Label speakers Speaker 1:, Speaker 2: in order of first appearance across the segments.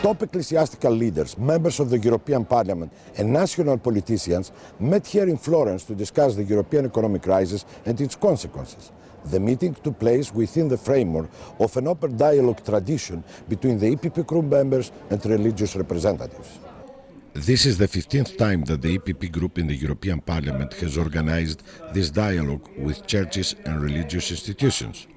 Speaker 1: Top ecclesiastical leaders, members of the European Parliament and national politicians met here in Florence to discuss the European economic crisis and its consequences. The meeting took place within the framework of an open dialogue tradition between the EPP Group members and religious representatives. This is the 15th time that the EPP Group in the European Parliament has organized this dialogue with churches and religious institutions.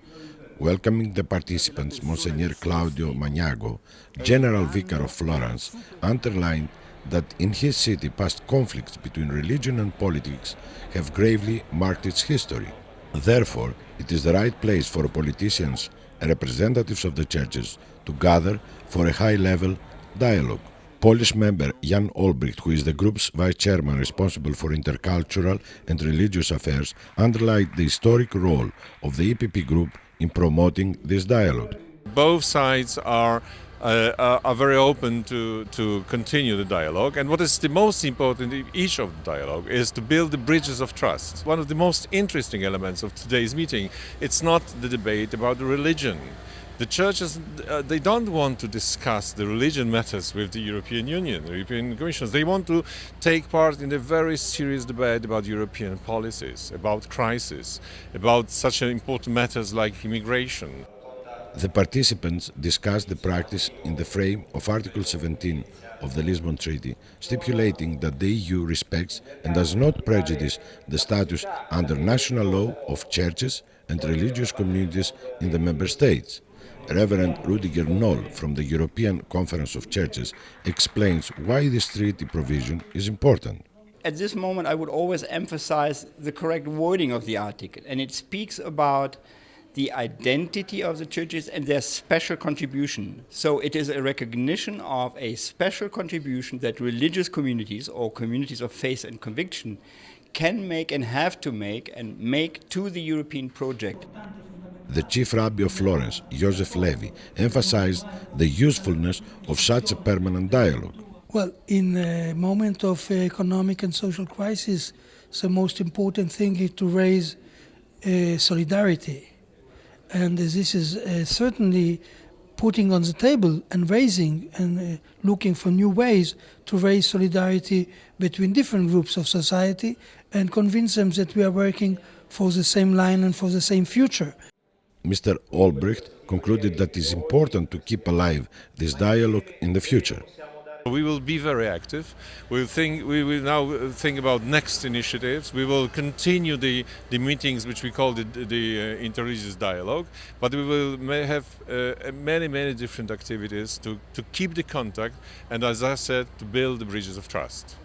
Speaker 1: Welcoming the participants, Monsignor Claudio Magnago, General Vicar of Florence, underlined that in his city past conflicts between religion and politics have gravely marked its history. Therefore, it is the right place for politicians and representatives of the churches to gather for a high-level dialogue. Polish member Jan Olbricht, who is the group's vice chairman responsible for intercultural and religious affairs, underlined the historic role of the EPP Group in promoting this dialogue.
Speaker 2: Both sides are very open to continue the dialogue, and what is the most important in each of the dialogue is to build the bridges of trust. One of the most interesting elements of today's meeting, it's not the debate about the religion. The churches, they don't want to discuss the religion matters with the European Union, the European Commission. They want to take part in a very serious debate about European policies, about crisis, about such important matters like immigration.
Speaker 1: The participants discussed the practice in the frame of Article 17 of the Lisbon Treaty, stipulating that the EU respects and does not prejudice the status under national law of churches and religious communities in the member states. Reverend Rudiger Noll from the European Conference of Churches explains why this treaty provision is important.
Speaker 3: At this moment, I would always emphasize the correct wording of the article, and it speaks about the identity of the churches and their special contribution. So it is a recognition of a special contribution that religious communities or communities of faith and conviction can make and have to make and make to the European project.
Speaker 1: The Chief Rabbi of Florence, Joseph Levi, emphasized the usefulness of such a permanent dialogue.
Speaker 4: Well, in a moment of economic and social crisis, the most important thing is to raise solidarity. And this is certainly putting on the table and raising and looking for new ways to raise solidarity between different groups of society and convince them that we are working for the same line and for the same future.
Speaker 1: Mr. Olbricht concluded that it is important to keep alive this dialogue in the future.
Speaker 2: We will be very active. We will now think about next initiatives. We will continue the meetings which we call the interreligious dialogue, but we will have many different activities to keep the contact and, as I said, to build the bridges of trust.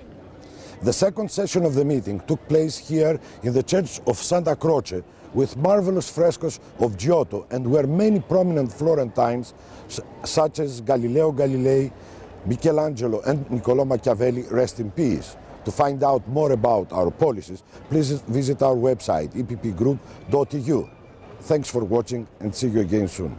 Speaker 1: The second session of the meeting took place here in the Church of Santa Croce with marvelous frescoes of Giotto, and where many prominent Florentines such as Galileo Galilei, Michelangelo and Niccolò Machiavelli rest in peace. To find out more about our policies, please visit our website eppgroup.eu. Thanks for watching and see you again soon.